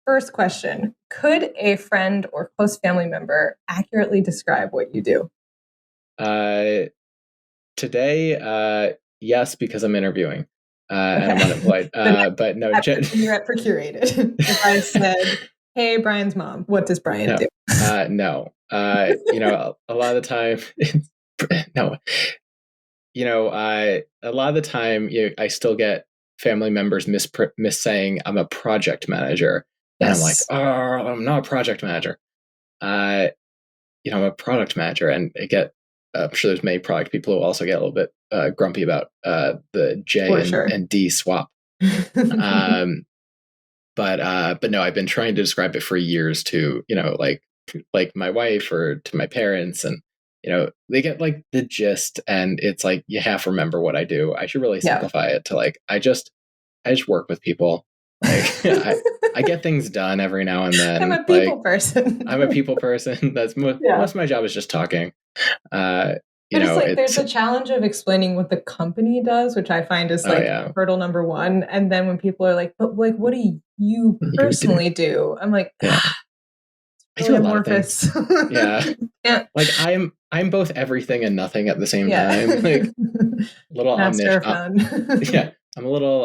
First question: could a friend or close family member accurately describe what you do? Today, yes, because I'm interviewing and I'm unemployed. But no, you're at Procurated. If I said, "Hey, Brian's mom," what does Brian do? No. A lot of the time, no. A lot of the time, I still get family members saying I'm a project manager, and I'm like, oh, I'm not a project manager. I'm a product manager, and I'm sure there's many product people who also get a little bit grumpy about the J and D swap. But no, I've been trying to describe it for years to, like my wife or to my parents, and they get like the gist, and it's like you have to remember what I do. I should really simplify it to like I just work with people. Like I get things done every now and then. I'm a people person. I'm a people person. That's most of my job is just talking. There's a challenge of explaining what the company does, which I find is hurdle number one. And then when people are like, "But like, what do you personally do?" I'm like, I do a lot of things. Yeah, like I'm both everything and nothing at the same time. Like little omniscient. Yeah, I'm a little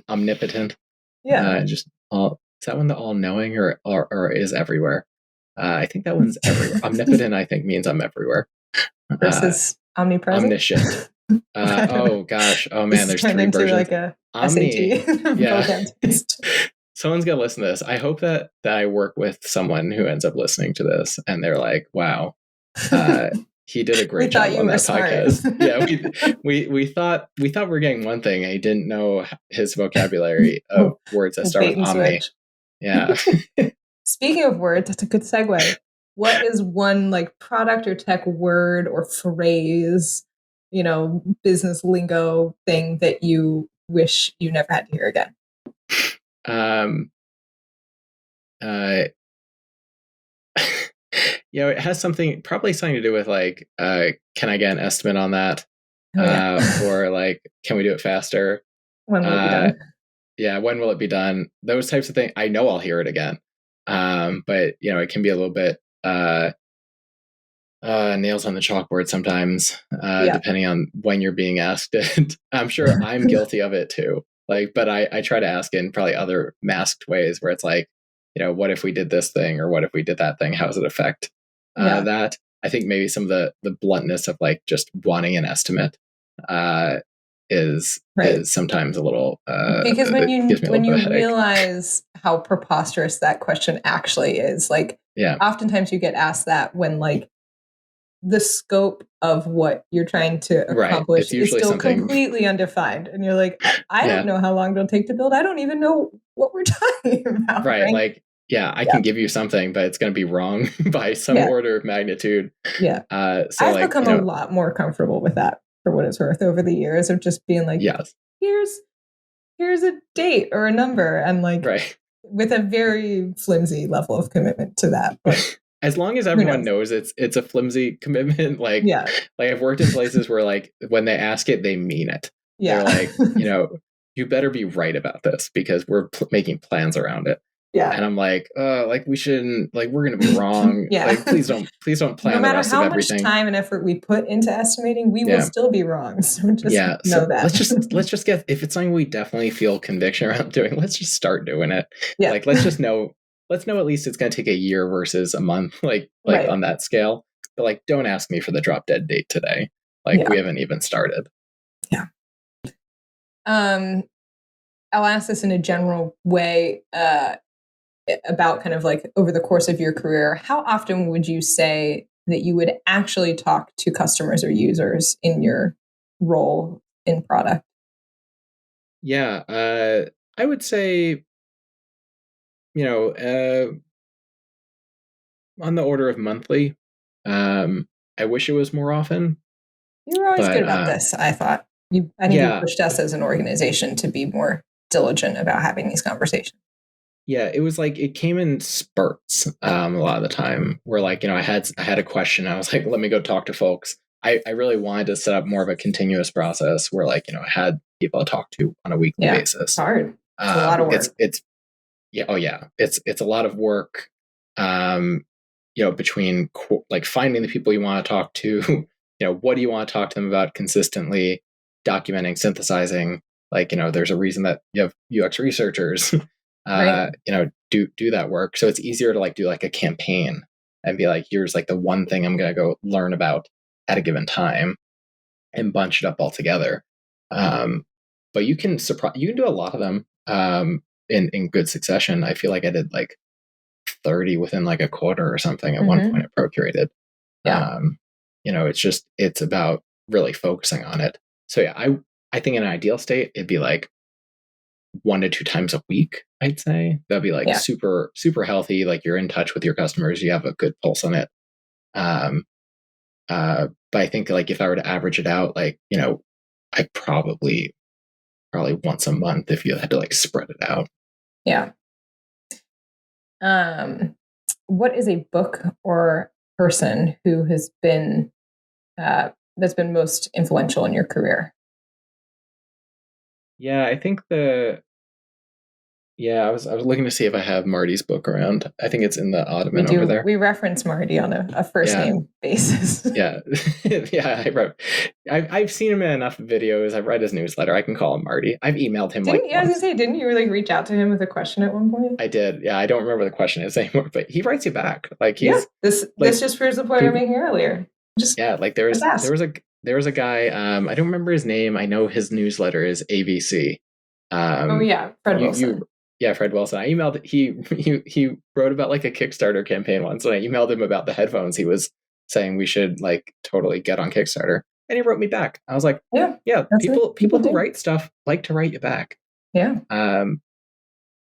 omnipotent. Yeah, just all. Is that one the all-knowing or is everywhere? I think that one's everywhere. Omnipotent, I think, means I'm everywhere. Versus omnipresent. Omniscient. Oh gosh. Oh man, there's 3 versions. Like a Omni. SAT. Yeah. Someone's gonna listen to this. I hope that I work with someone who ends up listening to this, and they're like, "Wow, he did a great job on that podcast." Yeah, we thought we were getting one thing, and he didn't know his vocabulary of words that start with omni. Yeah. Speaking of words, that's a good segue. What is one like product or tech word or phrase, business lingo thing that you wish you never had to hear again? It has probably something to do with like, can I get an estimate on that? Or like, can we do it faster? When will it be done? Yeah, when will it be done? Those types of things. I know I'll hear it again. But it can be a little bit nails on the chalkboard sometimes, depending on when you're being asked it. I'm sure I'm guilty of it too. Like, but I try to ask in probably other masked ways where it's like, what if we did this thing, or what if we did that thing? How does it affect that? I think maybe some of the bluntness of like just wanting an estimate is sometimes a little because when you realize how preposterous that question actually is, like oftentimes you get asked that when like the scope of what you're trying to accomplish is still completely undefined, and you're like, I don't know how long it'll take to build. I don't even know what we're talking about. Right. Like, I can give you something, but it's going to be wrong by some order of magnitude. Yeah. So I've become a lot more comfortable with that, for what it's worth, over the years of just being like, here's a date or a number, and like with a very flimsy level of commitment to that. But as long as everyone knows it's a flimsy commitment, like I've worked in places where like when they ask it, they mean it. They're like, you better be right about this because we're making plans around it. Yeah. And I'm like, we shouldn't, like, we're going to be wrong. Like, please don't plan the rest of everything. No matter how much time and effort we put into estimating, we will still be wrong. So just know that. Let's just get, if it's something we definitely feel conviction around doing, let's just start doing it. Yeah. Like, let's know at least it's going to take a year versus a month, like on that scale. But like, don't ask me for the drop dead date today. Like, we haven't even started. Yeah. I'll ask this in a general way, about kind of like over the course of your career, how often would you say that you would actually talk to customers or users in your role in product? Yeah, I would say, on the order of monthly. I wish it was more often. You were always good about this, I thought. I think you pushed us as an organization to be more diligent about having these conversations. Yeah, it was like it came in spurts a lot of the time where like, I had a question. I was like, let me go talk to folks. I really wanted to set up more of a continuous process where like, I had people to talk to on a weekly basis. It's hard. It's a lot of work. It's yeah. Oh yeah. It's a lot of work. Between like finding the people you want to talk to, what do you want to talk to them about consistently, documenting, synthesizing, like, there's a reason that you have UX researchers, right. Do that work. So it's easier to like do like a campaign and be like, here's like the one thing I'm going to go learn about at a given time and bunch it up all together. But you can do a lot of them in good succession. I feel like I did like 30 within like a quarter or something at one point at Procurated. Yeah. It's about really focusing on it. So yeah, I think in an ideal state, it'd be like 1 to 2 times a week, I'd say. That'd be like super, super healthy. Like you're in touch with your customers, you have a good pulse on it. But I think like if I were to average it out, like, I probably once a month if you had to like spread it out. Yeah. What is a book or person who has been that's been most influential in your career? Yeah, I think I was looking to see if I have Marty's book around. I think it's in the ottoman over there. We reference Marty on a first name basis. Yeah. Yeah, I've seen him in enough videos. I've read his newsletter. I can call him Marty. I've emailed him I was gonna say, didn't you like reach out to him with a question at one point? I did. Yeah, I don't remember the question is anymore, but he writes you back. Like this just proves the point we were making earlier. Like there was a guy, I don't remember his name. I know his newsletter is ABC. Fred Wilson. Fred Wilson. I emailed he wrote about like a Kickstarter campaign once, and I emailed him about the headphones. He was saying we should like totally get on Kickstarter, and he wrote me back. I was like, people who write stuff like to write you back. Yeah.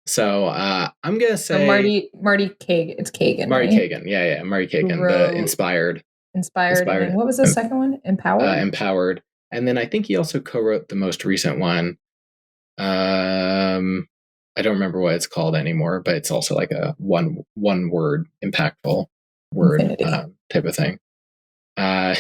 So I'm gonna say Marty Kagan. It's Kagan. Marty right? Kagan. Yeah, Marty Kagan. The Inspired. And then what was the second one? Empowered. Empowered. And then I think he also co-wrote the most recent one. I don't remember what it's called anymore, but it's also like a one word impactful word type of thing. But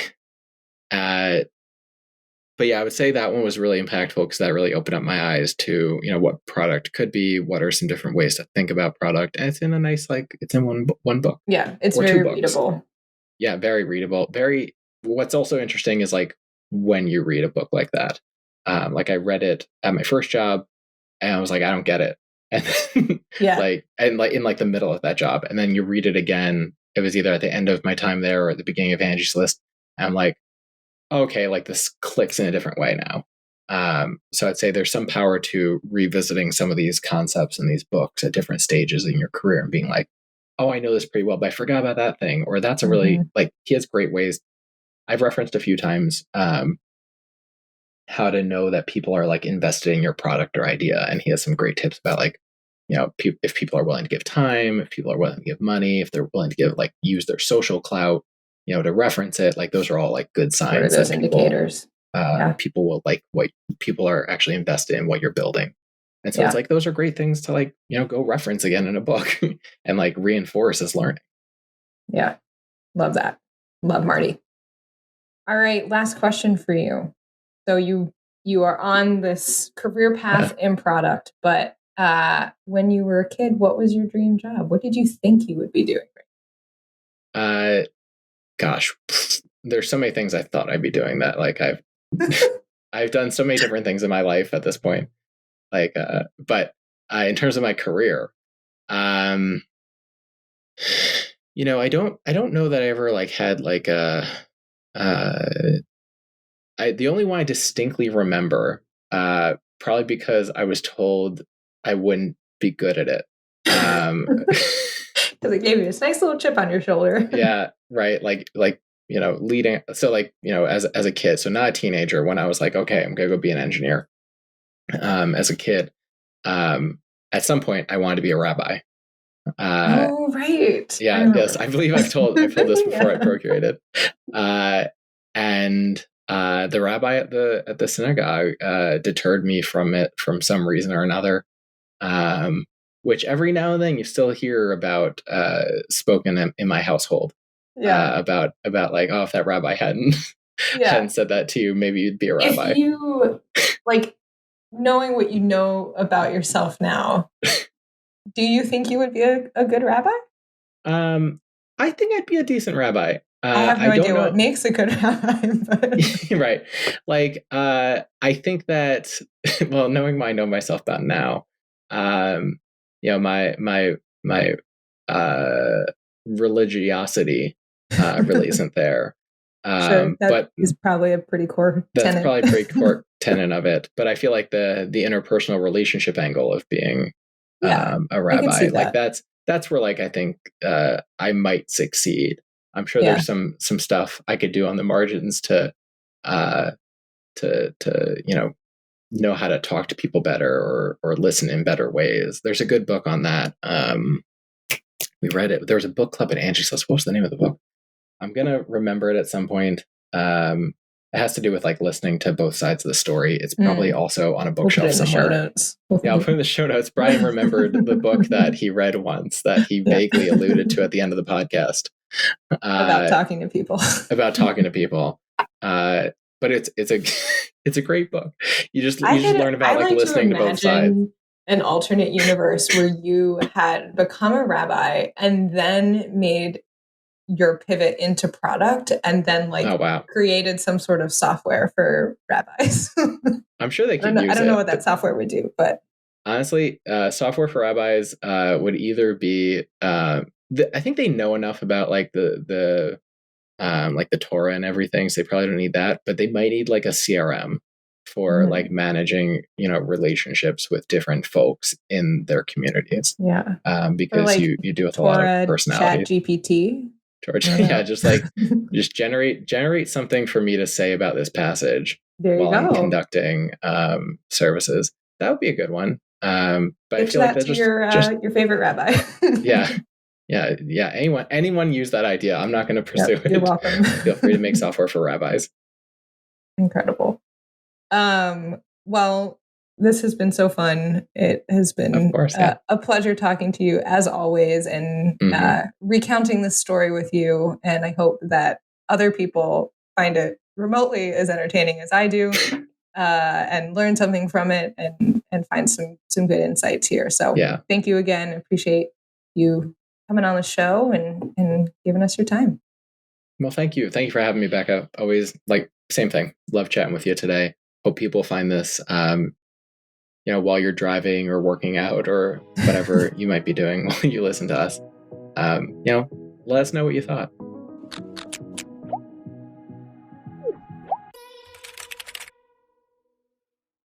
yeah, I would say that one was really impactful because that really opened up my eyes to, what product could be, what are some different ways to think about product. And it's in a nice, like, it's in one book. Yeah, it's very readable. Yeah, very readable. What's also interesting is like when you read a book like that. Like I read it at my first job and I was like, I don't get it. And then in like the middle of that job. And then you read it again. It was either at the end of my time there or at the beginning of Angie's List. And I'm like, okay, like this clicks in a different way now. So I'd say there's some power to revisiting some of these concepts in these books at different stages in your career and being like, oh, I know this pretty well, but I forgot about that thing. Or that's a really, like, he has great ways. I've referenced a few times how to know that people are like invested in your product or idea. And he has some great tips about like, if people are willing to give time, if people are willing to give money, if they're willing to give, like, use their social clout, to reference it. Like those are all like good signs. Those indicators. People will like what people are actually invested in what you're building. And so it's like, those are great things to like, go reference again in a book and like reinforce as learning. Yeah. Love that. Love Marty. All right. Last question for you. So you are on this career path in product, but when you were a kid, what was your dream job? What did you think you would be doing? Gosh, there's so many things I thought I'd be doing that like I've done so many different things in my life at this point. Like, but in terms of my career, I don't know that I ever like had like the only one I distinctly remember, probably because I was told I wouldn't be good at it. Because it gave you this nice little chip on your shoulder. Yeah, right. Like leading. So like, as a kid, so not a teenager, when I was like, okay, I'm gonna go be an engineer. As a kid, at some point, I wanted to be a rabbi. Oh, right. Yeah. Yes, I believe I've told this before. I Procurated, and the rabbi at the synagogue deterred me from it from some reason or another. which every now and then you still hear about spoken in my household. About like, oh, if that rabbi hadn't said that to you, maybe you'd be a rabbi. If you like, knowing what you know about yourself now, do you think you would be a good rabbi? I think I'd be a decent rabbi. I have no idea what makes a good rabbi. But... Right. Like, I think that, well, knowing what I know myself about now, you know, my religiosity really isn't there. Sure, that is probably a pretty core that's tenet. probably a pretty core tenet of it. But I feel like the interpersonal relationship angle of being a rabbi, like that's where, like, I think I might succeed. I'm sure there's some stuff I could do on the margins to you know how to talk to people better or listen in better ways. There's a good book on that. We read it. There was a book club at Angie's House. What was the name of the book? I'm gonna remember it at some point. It has to do with like listening to both sides of the story. It's probably also on a bookshelf somewhere. Show notes. Yeah, I'll put in the show notes. Brian remembered the book that he read once that he vaguely alluded to at the end of the podcast. About talking to people. About talking to people. But it's a great book. You just learn about like listening to both sides. An alternate universe where you had become a rabbi and then made your pivot into product and then like created some sort of software for rabbis. I'm sure they could use it. I don't know what that software would do, but honestly, software for rabbis would either be I think they know enough about like the like the Torah and everything, so they probably don't need that, but they might need like a CRM for like managing, you know, relationships with different folks in their communities. Yeah. Because like you do with Torah, a lot of personality. ChatGPT. Yeah, just like just generate something for me to say about this passage while I'm conducting services. That would be a good one. But I feel like that's just your favorite rabbi. Yeah. Anyone use that idea. I'm not going to pursue it. You're welcome. Feel free to make software for rabbis. Incredible. Well, this has been so fun. It has been a pleasure talking to you as always and recounting this story with you. And I hope that other people find it remotely as entertaining as I do and learn something from it and find some good insights here. So thank you again. Appreciate you coming on the show and giving us your time. Well, thank you. Thank you for having me, Becca. Always like same thing. Love chatting with you today. Hope people find this, you know, while you're driving or working out or whatever you might be doing while you listen to us. You know, let us know what you thought.